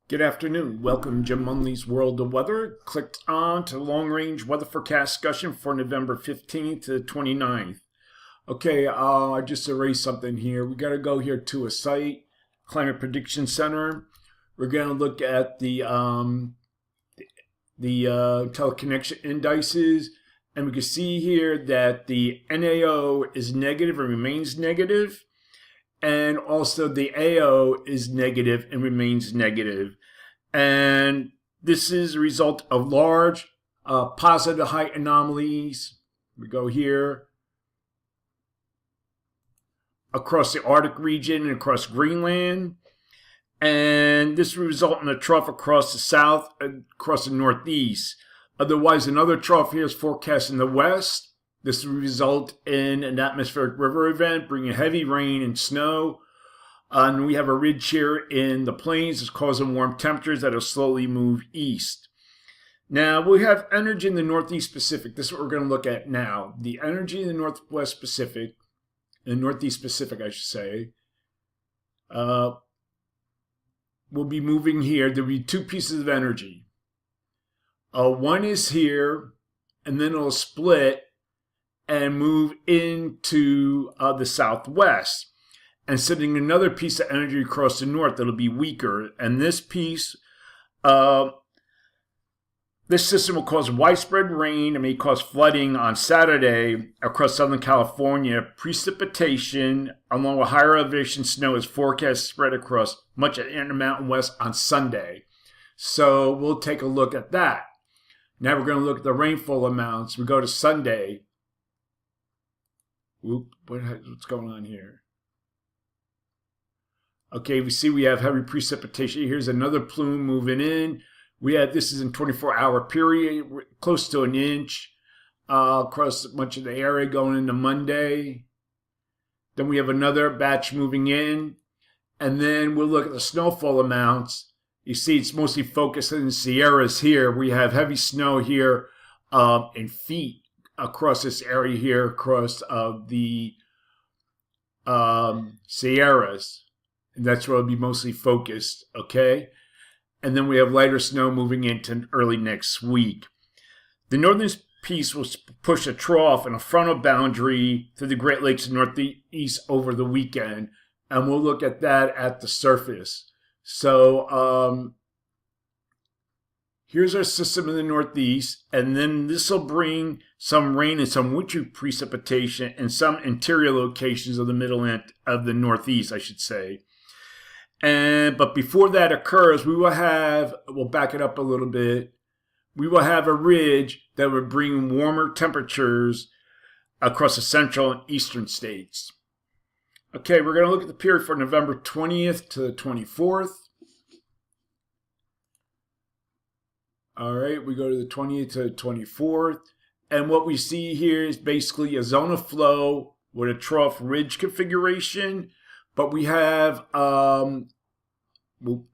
Good afternoon. Welcome to Jim Munley's World of Weather. Clicked on to long-range weather forecast discussion for November 15th to 29th. Okay, I just erased something here. We got to go here to a site, Climate Prediction Center. We're going to look at the teleconnection indices, and we can see here that the NAO is negative and remains negative. And also the AO is negative and remains negative. And this is a result of large positive height anomalies. We go here across the Arctic region and across Greenland. And this will result in a trough across the south and across the northeast. Otherwise, another trough here is forecast in the west. This will result in an atmospheric river event, bringing heavy rain and snow. And we have a ridge here in the plains that's causing warm temperatures that will slowly move east. Now, we have energy in the Northeast Pacific. This is what we're going to look at now. The energy in the Northwest Pacific, the Northeast Pacific, I should say, will be moving here. There will be two pieces of energy. One is here, and then it'll split and move into the southwest, and sending another piece of energy across the north that'll be weaker. And this piece, this system will cause widespread rain and may cause flooding on Saturday across Southern California. Precipitation, along with higher elevation snow, is forecast to spread across much of the Intermountain West on Sunday. So we'll take a look at that. Now we're going to look at the rainfall amounts. We go to Sunday. What's going on here? Okay, we see we have heavy precipitation. Here's another plume moving in. We have, this is in 24-hour period, close to an inch across much of the area going into Monday. Then we have another batch moving in. And then we'll look at the snowfall amounts. You see it's mostly focused in the Sierras here. We have heavy snow here in feet across this area here, across the Sierras. And that's where it'll be mostly focused, okay? And then we have lighter snow moving into early next week. The northern piece will push a trough and a frontal boundary through the Great Lakes and Northeast over the weekend. And we'll look at that at the surface. So, here's our system in the Northeast, and then this will bring some rain and some wintry precipitation in some interior locations of the middle end of the Northeast, I should say. But before that occurs, we'll back it up a little bit, we will have a ridge that will bring warmer temperatures across the central and eastern states. Okay, we're going to look at the period for November 20th to the 24th. All right, we go to the 20th to the 24th. And what we see here is basically a zone of flow with a trough ridge configuration. But we have, we'll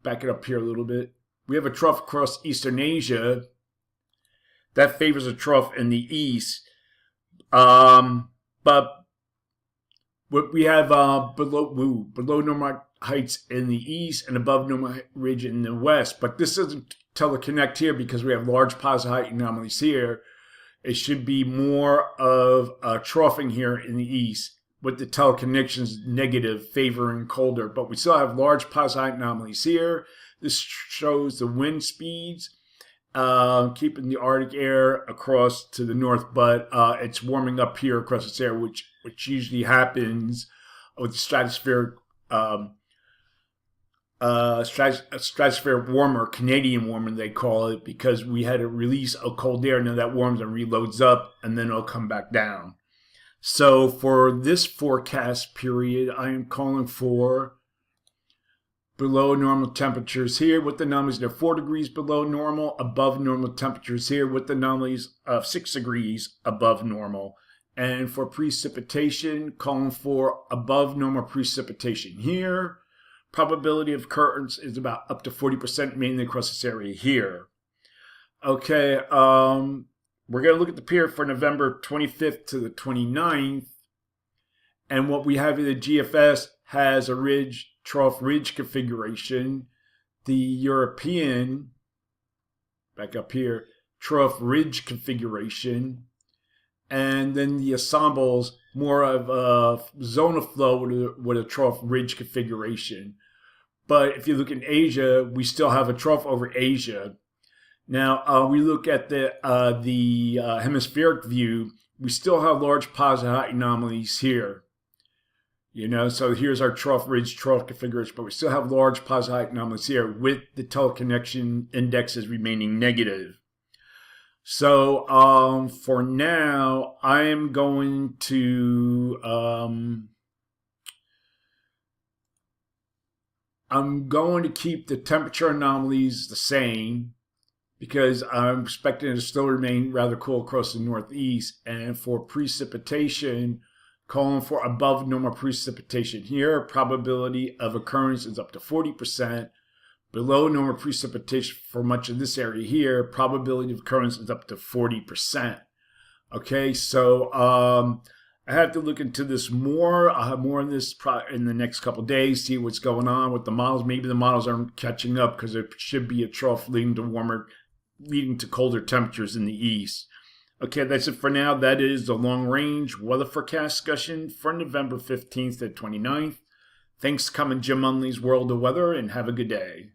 back it up here a little bit. We have a trough across Eastern Asia. That favors a trough in the east. But what we have below normal heights in the east and above normal ridge in the west. But this doesn't teleconnect here because we have large positive height anomalies here. It should be more of a troughing here in the east with the teleconnections negative favoring colder. But we still have large positive height anomalies here. This shows the wind speeds, keeping the Arctic air across to the north, but it's warming up here across this area, which usually happens with the stratospheric stratospheric warmer, Canadian warmer they call it, because we had a release of cold air. Now that warms and reloads up, and then it'll come back down. So for this forecast period, I am calling for below normal temperatures here with anomalies that are 4 degrees below normal, above normal temperatures here with anomalies of 6 degrees above normal. And for precipitation, calling for above normal precipitation here. Probability of occurrence is about up to 40%, mainly across this area here. Okay, we're going to look at the period for November 25th to the 29th. And what we have in the GFS has a trough ridge configuration. the European, back up here, trough ridge configuration, and then the ensembles more of a zone of flow with a trough ridge configuration. But if you look in Asia, we still have a trough over Asia. Now we look at the hemispheric view. We still have large positive height anomalies here. So here's our trough ridge trough configuration, but we still have large positive height anomalies here with the teleconnection indexes remaining negative. So for now, I am going to keep the temperature anomalies the same, because I'm expecting it to still remain rather cool across the Northeast. And for precipitation, calling for above normal precipitation here. Probability of occurrence is up to 40%. Below normal precipitation for much of this area here, probability of occurrence is up to 40%. Okay, so I have to look into this more. I'll have more on this in the next couple of days, see what's going on with the models. Maybe the models aren't catching up because there should be a trough leading to colder temperatures in the east. Okay, that's it for now. That is the long-range weather forecast discussion for November 15th to 29th. Thanks for coming, Jim Unley's World of Weather, and have a good day.